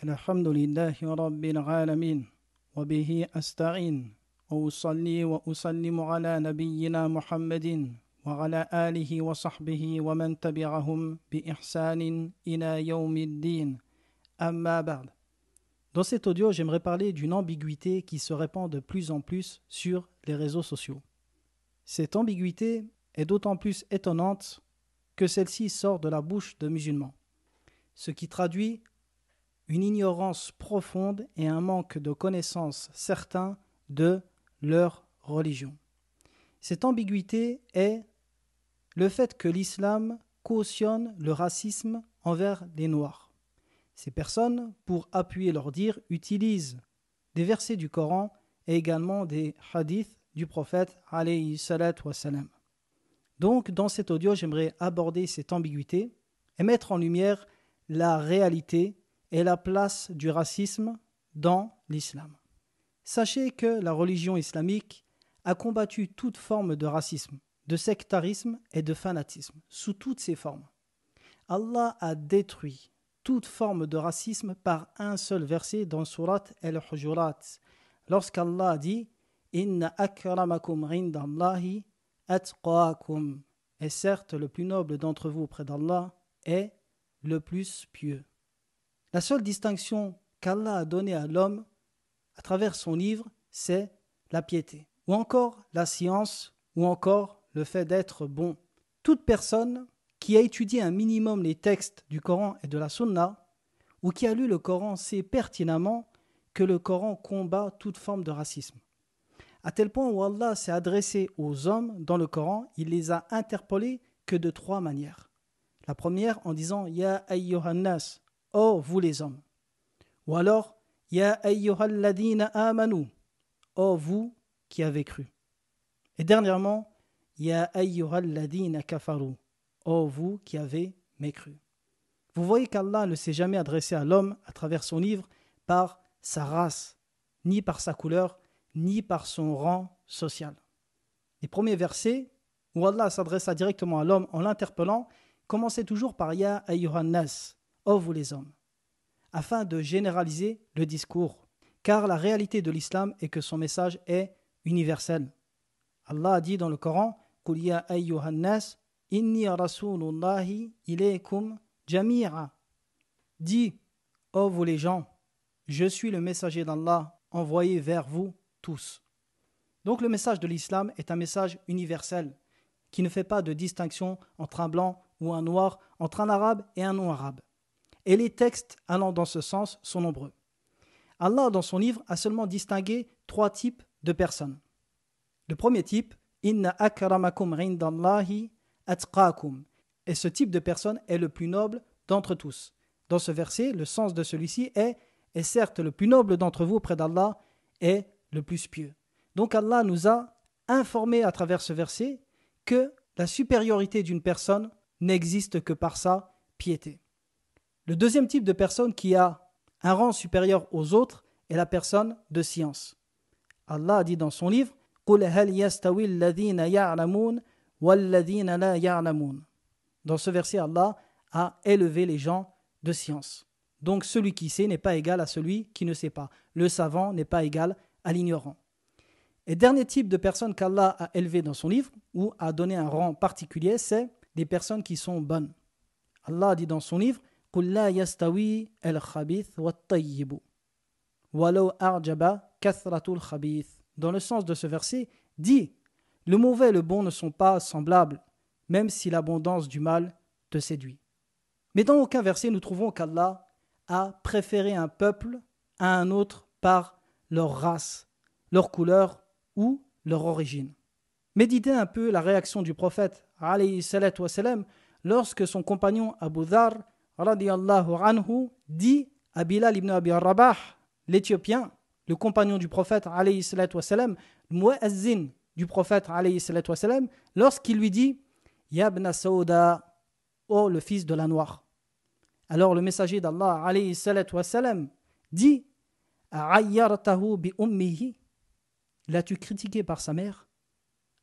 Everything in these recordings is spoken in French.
الحمد لله رب العالمين وبه أستعين وأصلي وأسلم على نبينا محمد وعلى آله وصحبه ومن تبعهم بإحسان إلى يوم الدين أما بعد. Dans cet audio, j'aimerais parler d'une ambiguïté qui se répand de plus en plus sur les réseaux sociaux. Cette ambiguïté est d'autant plus étonnante que celle-ci sort de la bouche de musulmans, ce qui traduit une ignorance profonde et un manque de connaissance certain de leur religion. Cette ambiguïté est le fait que l'islam cautionne le racisme envers les Noirs. Ces personnes, pour appuyer leur dire, utilisent des versets du Coran et également des hadiths du prophète alayhi salatu wassalam. Donc, dans cet audio, j'aimerais aborder cette ambiguïté et mettre en lumière la réalité et la place du racisme dans l'islam. Sachez que la religion islamique a combattu toute forme de racisme, de sectarisme et de fanatisme, sous toutes ses formes. Allah a détruit toute forme de racisme par un seul verset dans Surat Al-Hujurat, lorsqu'Allah dit « Inna akramakum indallahi atqakum » et certes, le plus noble d'entre vous auprès d'Allah est le plus pieux. La seule distinction qu'Allah a donnée à l'homme à travers son livre, c'est la piété, ou encore la science, ou encore le fait d'être bon. Toute personne qui a étudié un minimum les textes du Coran et de la Sunna, ou qui a lu le Coran, sait pertinemment que le Coran combat toute forme de racisme. À tel point où Allah s'est adressé aux hommes dans le Coran, il les a interpellés que de 3 manières. La première en disant « Ya ayyuhannas » ô vous les hommes. Ou alors, Ya ayyuhalladina amanu, ô vous qui avez cru. Et dernièrement, Ya ayyuhalladina kafaru, ô vous qui avez mécru. Vous voyez qu'Allah ne s'est jamais adressé à l'homme à travers son livre par sa race, ni par sa couleur, ni par son rang social. Les premiers versets où Allah s'adressa directement à l'homme en l'interpellant commençaient toujours par Ya ayyuhannas, ô vous les hommes, afin de généraliser le discours, car la réalité de l'islam est que son message est universel. Allah a dit dans le Coran « Qul ya ayyuhan nas, inni rasulullahi ilaykum jami'a » Dis, ô vous les gens, je suis le messager d'Allah envoyé vers vous tous. Donc le message de l'islam est un message universel qui ne fait pas de distinction entre un blanc ou un noir, entre un arabe et un non-arabe. Et les textes allant dans ce sens sont nombreux. Allah, dans son livre, a seulement distingué 3 types de personnes. Le premier type, Inna akramakum indallahi atqakum. Et ce type de personne est le plus noble d'entre tous. Dans ce verset, le sens de celui-ci est « Et certes, le plus noble d'entre vous auprès d'Allah est le plus pieux ». Donc Allah nous a informé à travers ce verset que la supériorité d'une personne n'existe que par sa piété. Le deuxième type de personne qui a un rang supérieur aux autres est la personne de science. Allah a dit dans son livre قُلْ هَلْ يَسْتَوِي الَّذِينَ يَعْلَمُونَ وَالَّذِينَ لَا يَعْلَمُونَ. Dans ce verset, Allah a élevé les gens de science. Donc celui qui sait n'est pas égal à celui qui ne sait pas. Le savant n'est pas égal à l'ignorant. Et dernier type de personne qu'Allah a élevé dans son livre ou a donné un rang particulier, c'est les personnes qui sont bonnes. Allah a dit dans son livre قُلْ لَا يَسْتَوِي الْخَبِيثُ وَالطَّيِّبُ وَلَوْ أَعْجَبَ كَثْرَةُ الْخَبِيثِ. Dans le sens de ce verset, dit le mauvais et le bon ne sont pas semblables, même si l'abondance du mal te séduit. Mais dans aucun verset nous trouvons qu'Allah a préféré un peuple à un autre par leur race, leur couleur ou leur origine. Méditez un peu la réaction du prophète alayhi salatu wassalam lorsque son compagnon Abu Dharr radiyallahu anhu dit à Bilal ibn Abi Rabah, l'Éthiopien, le compagnon du prophète alayhi salatu wassalam, le muazzin du prophète alayhi salatu wassalam, lorsqu'il lui dit Ya ibn Saouda, ô le fils de la noire. Alors le messager d'Allah alayhi salatu wassalam dit A'ayyartahu bi ummihi, l'as-tu critiqué par sa mère?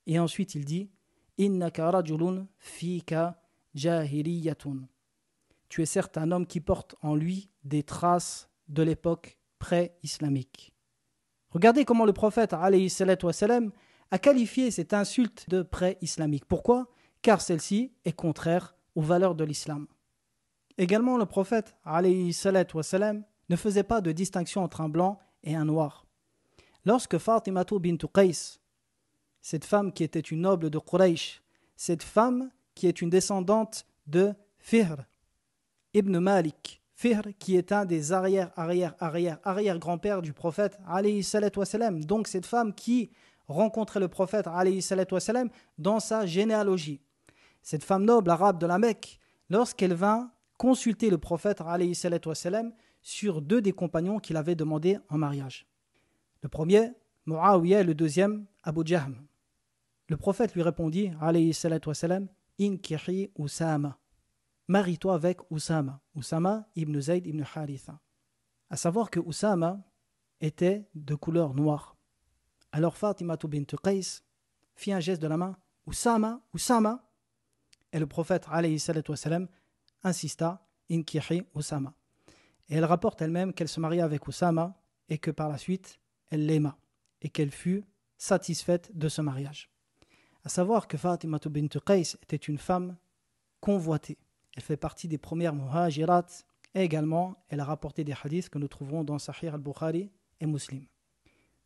Et ensuite il dit Innaka rajulun fika jahiliyatun. Tu es certes un homme qui porte en lui des traces de l'époque pré-islamique. Regardez comment le prophète alayhi salatu wassalam, a qualifié cette insulte de pré-islamique. Pourquoi ? Car celle-ci est contraire aux valeurs de l'islam. Également, le prophète alayhi salatu wassalam, ne faisait pas de distinction entre un blanc et un noir. Lorsque Fatimatu bint Qais, cette femme qui était une noble de Quraysh, cette femme qui est une descendante de Fihr ibn Malik, Fihr qui est un des arrière-grands-pères du prophète alayhi salatu wassalam. Donc cette femme qui rencontrait le prophète alayhi salatu wassalam dans sa généalogie. Cette femme noble arabe de la Mecque, lorsqu'elle vint consulter le prophète alayhi salatu wassalam sur deux des compagnons qu'il avait demandé en mariage. Le premier, Muawiyah, et le deuxième, Abu Jahm. Le prophète lui répondit, alayhi salatu wassalam, Inkihi Usama. Marie-toi avec Usama. Usama ibn Zayd ibn Haritha. À savoir que Usama était de couleur noire. Alors Fatima bint Qais fit un geste de la main, Usama, Usama. Et le prophète alayhi salatu wassalam insista, Inkihi Usama. Et elle rapporte elle-même qu'elle se maria avec Usama et que par la suite, elle l'aima et qu'elle fut satisfaite de ce mariage. À savoir que Fatima bint Qais était une femme convoitée. Elle fait partie des premières muhajirat et également, elle a rapporté des hadiths que nous trouverons dans Sahih al-Bukhari et Muslim.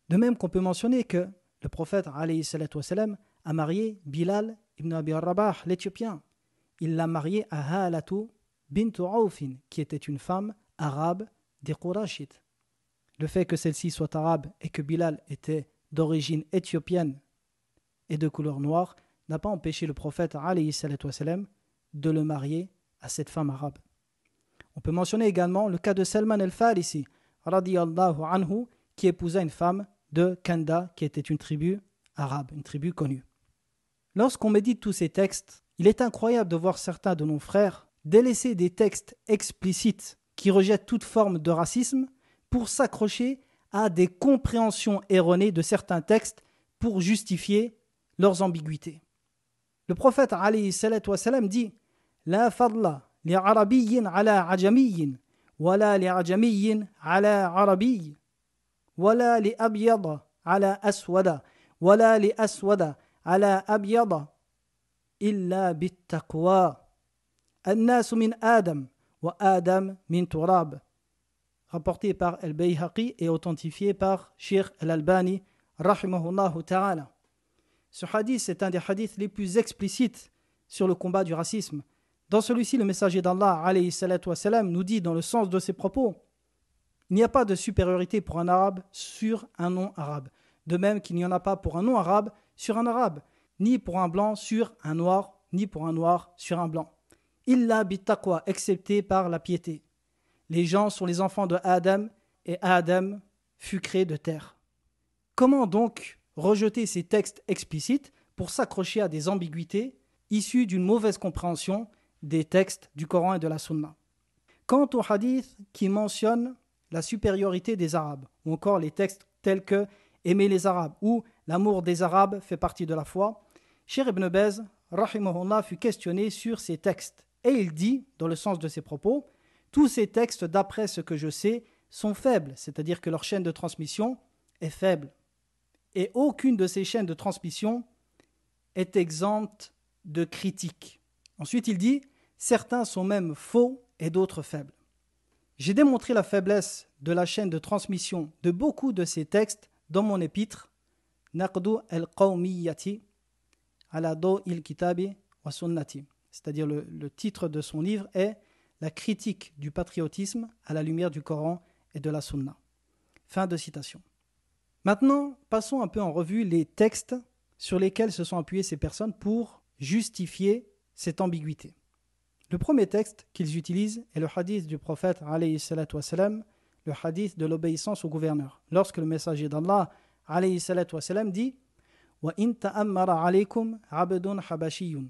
De même qu'on peut mentionner que le prophète alayhi salatu wassalam, a marié Bilal ibn Abi Rabah, l'Éthiopien. Il l'a marié à Halatu bint Aufin, qui était une femme arabe des Qurashites. Le fait que celle-ci soit arabe et que Bilal était d'origine éthiopienne et de couleur noire n'a pas empêché le prophète alayhi salatu wassalam de le marier à cette femme arabe. On peut mentionner également le cas de Salman al-Farisi radiyallahu anhu, qui épousa une femme de Kanda, qui était une tribu arabe, une tribu connue. Lorsqu'on médite tous ces textes, il est incroyable de voir certains de nos frères délaisser des textes explicites qui rejettent toute forme de racisme pour s'accrocher à des compréhensions erronées de certains textes pour justifier leurs ambiguïtés. Le prophète alayhi salatu wassalam dit « La fadla li arabiyyin ala ajamiyyin, wala li ajamiyyin ala arabiy, wala li abyada ala aswada, wala li aswada ala abyada, illa bit taqwa. An-nasu min Adam, wa Adam min turab » rapporté par Al-Bayhaqi et authentifié par Sheikh Al-Albani rahimahullahu ta'ala. Ce hadith est un des hadiths les plus explicites sur le combat du racisme. Dans celui-ci, le messager d'Allah alayhi salatu wassalam, nous dit dans le sens de ses propos, il n'y a pas de supériorité pour un arabe sur un non-arabe, de même qu'il n'y en a pas pour un non-arabe sur un arabe, ni pour un blanc sur un noir, ni pour un noir sur un blanc. Illa bittaqwa, excepté par la piété. Les gens sont les enfants de Adam et Adam fut créé de terre. Comment donc rejeter ces textes explicites pour s'accrocher à des ambiguïtés issues d'une mauvaise compréhension des textes du Coran et de la Sunna? Quant aux hadiths qui mentionnent la supériorité des Arabes, ou encore les textes tels que « aimer les Arabes » ou « l'amour des Arabes fait partie de la foi », Cheikh Ibn Baz, rahimahullah, fut questionné sur ces textes. Et il dit, dans le sens de ses propos, « Tous ces textes, d'après ce que je sais, sont faibles, c'est-à-dire que leur chaîne de transmission est faible. Et aucune de ces chaînes de transmission est exempte de critiques. » Ensuite, il dit « Certains sont même faux et d'autres faibles. » J'ai démontré la faiblesse de la chaîne de transmission de beaucoup de ces textes dans mon épître Naqdu al-Qawmiyyati ala Daw'il Kitabi wa Sunnati. C'est-à-dire le titre de son livre est La critique du patriotisme à la lumière du Coran et de la Sunna. Fin de citation. Maintenant, passons un peu en revue les textes sur lesquels se sont appuyées ces personnes pour justifier cette ambiguïté. Le premier texte qu'ils utilisent est le hadith du prophète alayhi salatu wassalam, le hadith de l'obéissance au gouverneur. Lorsque le messager d'Allah alayhi salatu wassalam dit « Wa in ta'ammara alaykum abdun habashiyun »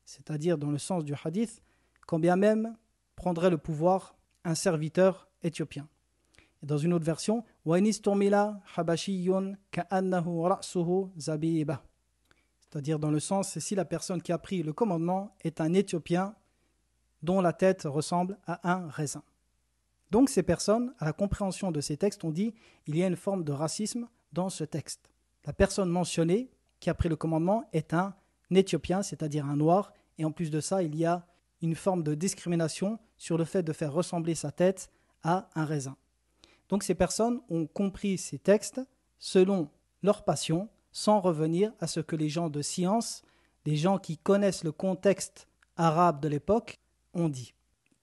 c'est-à-dire dans le sens du hadith, quand bien même prendrait le pouvoir un serviteur éthiopien. Et dans une autre version, wa in istumila habashiyun ka'annahu ra'suhu zabiba, c'est-à-dire dans le sens, c'est si la personne qui a pris le commandement est un Éthiopien dont la tête ressemble à un raisin. Donc ces personnes, à la compréhension de ces textes, ont dit il y a une forme de racisme dans ce texte. La personne mentionnée qui a pris le commandement est un Éthiopien, c'est-à-dire un noir, et en plus de ça, il y a une forme de discrimination sur le fait de faire ressembler sa tête à un raisin. Donc ces personnes ont compris ces textes selon leur passion, sans revenir à ce que les gens de science, les gens qui connaissent le contexte arabe de l'époque, ont dit.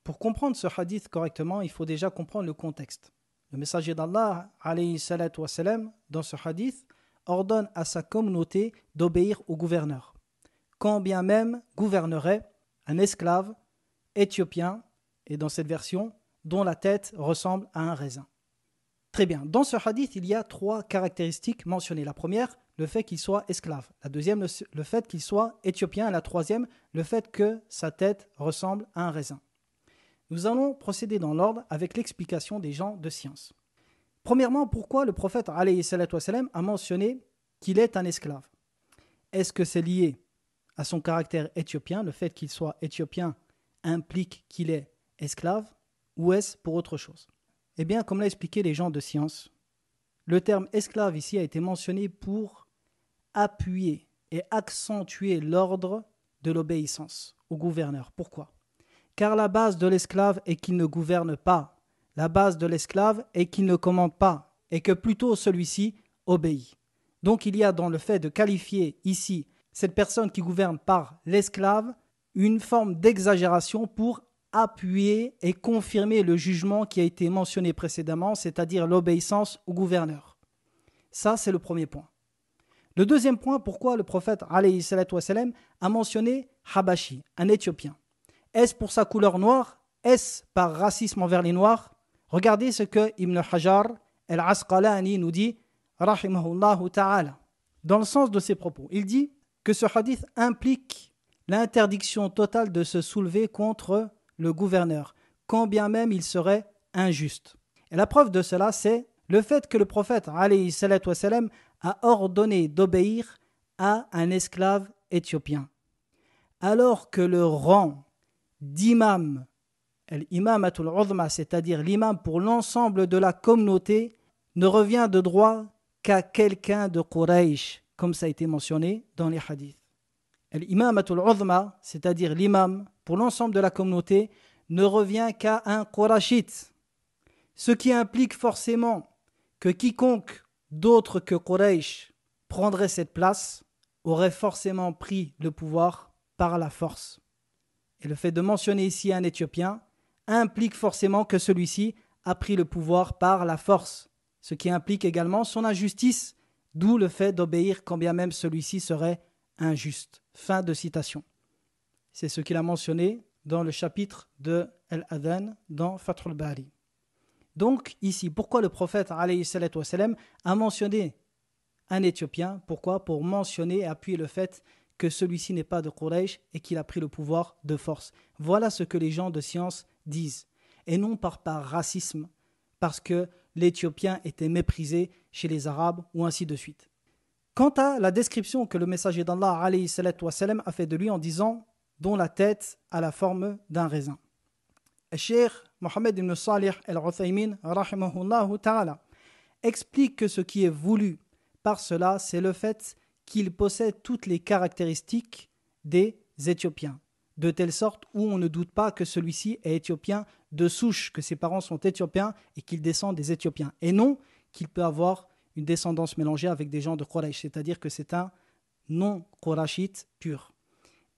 Pour comprendre ce hadith correctement, il faut déjà comprendre le contexte. Le messager d'Allah, alayhi salatu wassalam, dans ce hadith, ordonne à sa communauté d'obéir au gouverneur, quand bien même gouvernerait un esclave éthiopien, et dans cette version, dont la tête ressemble à un raisin. Très bien. Dans ce hadith, il y a 3 caractéristiques mentionnées. La première, le fait qu'il soit esclave. La deuxième, le fait qu'il soit éthiopien. Et la troisième, le fait que sa tête ressemble à un raisin. Nous allons procéder dans l'ordre avec l'explication des gens de science. Premièrement, pourquoi le prophète alayhi salatu wassalam a mentionné qu'il est un esclave? Est-ce que c'est lié à son caractère éthiopien? Le fait qu'il soit éthiopien implique qu'il est esclave? Ou est-ce pour autre chose? Eh bien, comme l'a expliqué les gens de science, le terme esclave ici a été mentionné pour appuyer et accentuer l'ordre de l'obéissance au gouverneur. Pourquoi? Car la base de l'esclave est qu'il ne gouverne pas. La base de l'esclave est qu'il ne commande pas et que plutôt celui-ci obéit. Donc il y a dans le fait de qualifier ici cette personne qui gouverne par l'esclave une forme d'exagération pour appuyer et confirmer le jugement qui a été mentionné précédemment, c'est-à-dire l'obéissance au gouverneur. Ça, c'est le premier point. Le deuxième point, pourquoi le prophète alayhi salatu wassalam a mentionné Habashi, un Éthiopien? Est-ce pour sa couleur noire? Est-ce par racisme envers les Noirs? Regardez ce que Ibn Hajar al-Asqalani nous dit, rahimahullahu ta'ala, dans le sens de ses propos. Il dit que ce hadith implique l'interdiction totale de se soulever contre le gouverneur, quand bien même il serait injuste. Et la preuve de cela, c'est le fait que le prophète alayhi salatu wassalam a ordonné d'obéir à un esclave éthiopien, alors que le rang d'imam, l'imamatul uzma, c'est-à-dire l'imam pour l'ensemble de la communauté, ne revient de droit qu'à quelqu'un de Quraysh, comme ça a été mentionné dans les hadiths. L'imamatul uzma, c'est-à-dire l'imam pour l'ensemble de la communauté, ne revient qu'à un Qurashite, ce qui implique forcément que quiconque d'autre que Quraysh prendrait cette place aurait forcément pris le pouvoir par la force. Et le fait de mentionner ici un Éthiopien implique forcément que celui-ci a pris le pouvoir par la force, ce qui implique également son injustice, d'où le fait d'obéir quand bien même celui-ci serait injuste. Fin de citation. C'est ce qu'il a mentionné dans le chapitre de Al-Adhan dans Fathul Bari. Donc ici, pourquoi le prophète alayhi salatu wassalam a mentionné un Éthiopien? Pourquoi? Pour mentionner et appuyer le fait que celui-ci n'est pas de Quraysh et qu'il a pris le pouvoir de force. Voilà ce que les gens de science disent. Et non par racisme, parce que l'Éthiopien était méprisé chez les Arabes ou ainsi de suite. Quant à la description que le messager d'Allah alayhi salatu wassalam a fait de lui en disant dont la tête a la forme d'un raisin. Le Cheikh Mohammed ibn Salih al-Uthaymin rahimahullahu ta'ala explique que ce qui est voulu par cela, c'est le fait qu'il possède toutes les caractéristiques des Éthiopiens, de telle sorte où on ne doute pas que celui-ci est éthiopien de souche, que ses parents sont éthiopiens et qu'il descend des Éthiopiens, et non qu'il peut avoir une descendance mélangée avec des gens de Quraysh, c'est-à-dire que c'est un non-Qurashite pur.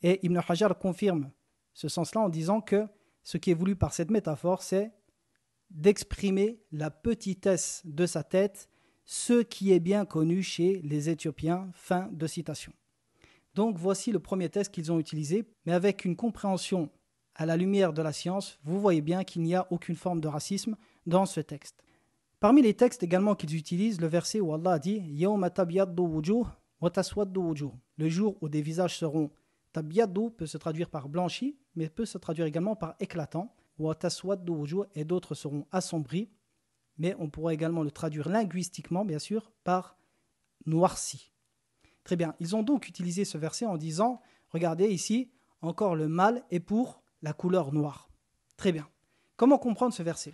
Et Ibn Hajar confirme ce sens-là en disant que ce qui est voulu par cette métaphore, c'est d'exprimer la petitesse de sa tête, ce qui est bien connu chez les Éthiopiens. Fin de citation. Donc voici le premier test qu'ils ont utilisé, mais avec une compréhension à la lumière de la science, vous voyez bien qu'il n'y a aucune forme de racisme dans ce texte. Parmi les textes également qu'ils utilisent, le verset où Allah dit « Yawma tabyaddu wujuh wa taswaddu wujuh » le jour où des visages seront tabyaddu peut se traduire par blanchi, mais peut se traduire également par éclatant, wa taswaddu wujuh et d'autres seront assombris, mais on pourra également le traduire linguistiquement, bien sûr, par noirci. Très bien, ils ont donc utilisé ce verset en disant, regardez ici, encore le mal est pour la couleur noire. Très bien. Comment comprendre ce verset?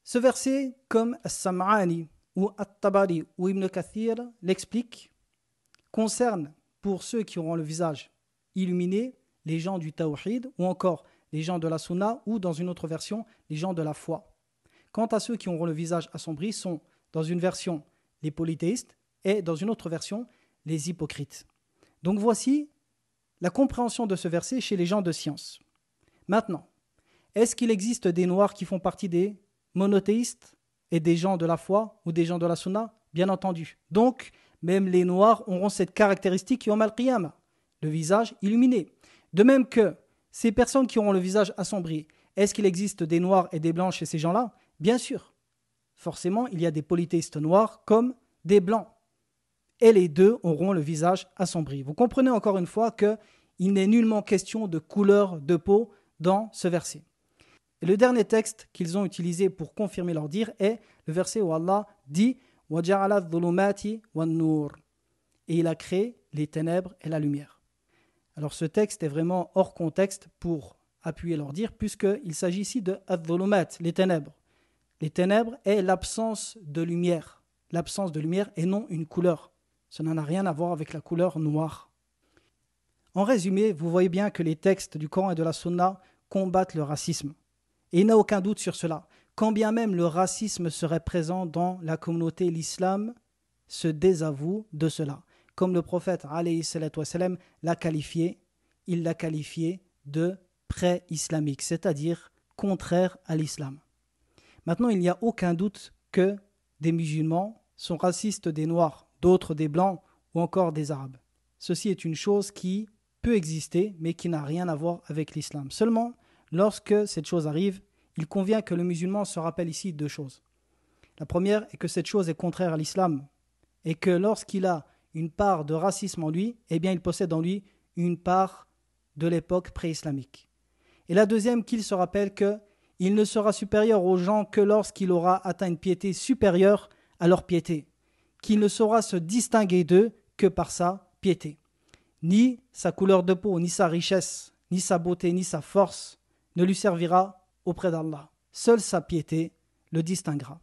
Ce verset, comme As-Sam'ani ou At-Tabari ou Ibn Kathir l'explique, concerne pour ceux qui auront le visage illuminé les gens du Tawhid ou encore les gens de la Sunna ou dans une autre version les gens de la foi. Quant à ceux qui auront le visage assombri sont dans une version les polythéistes et dans une autre version les hypocrites. Donc voici la compréhension de ce verset chez les gens de science. Maintenant, est-ce qu'il existe des noirs qui font partie des monothéistes et des gens de la foi ou des gens de la sunna? Bien entendu. Donc, même les noirs auront cette caractéristique yawm al-qiyamah, le visage illuminé. De même que ces personnes qui auront le visage assombri, est-ce qu'il existe des noirs et des blancs chez ces gens-là? Bien sûr. Forcément, il y a des polythéistes noirs comme des blancs. Et les deux auront le visage assombri. Vous comprenez encore une fois qu'il n'est nullement question de couleur de peau dans ce verset. Et le dernier texte qu'ils ont utilisé pour confirmer leur dire est le verset où Allah dit « وَجَعَلَ الظُّلُمَاتِ وَالنُّورِ » et il a créé les ténèbres et la lumière. Alors ce texte est vraiment hors contexte pour appuyer leur dire puisqu'il s'agit ici de « al-dhulumat », les ténèbres. Les ténèbres est l'absence de lumière. L'absence de lumière et non une couleur. Ça n'a rien à voir avec la couleur noire. En résumé, vous voyez bien que les textes du Coran et de la Sunna combattent le racisme. Et il n'y a aucun doute sur cela. Quand bien même le racisme serait présent dans la communauté, l'islam se désavoue de cela. Comme le prophète alayhi salatu wassalam l'a qualifié, il l'a qualifié de pré-islamique, c'est-à-dire contraire à l'islam. Maintenant, il n'y a aucun doute que des musulmans sont racistes des noirs, d'autres des blancs ou encore des arabes. Ceci est une chose qui peut exister, mais qui n'a rien à voir avec l'islam. Seulement, lorsque cette chose arrive, il convient que le musulman se rappelle ici deux choses. La première est que cette chose est contraire à l'islam et que lorsqu'il a une part de racisme en lui, eh bien il possède en lui une part de l'époque pré-islamique. Et la deuxième, qu'il se rappelle qu'il ne sera supérieur aux gens que lorsqu'il aura atteint une piété supérieure à leur piété, qu'il ne saura se distinguer d'eux que par sa piété. Ni sa couleur de peau, ni sa richesse, ni sa beauté, ni sa force ne lui servira auprès d'Allah. Seule sa piété le distinguera.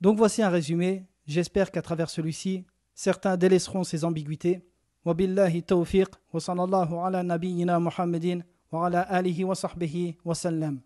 Donc voici un résumé. J'espère qu'à travers celui-ci, certains délaisseront ces ambiguïtés. Wa billahi tawfiq wa sallallahu ala nabiyyina Muhammadin wa ala alihi wa sahbihi wa sallam.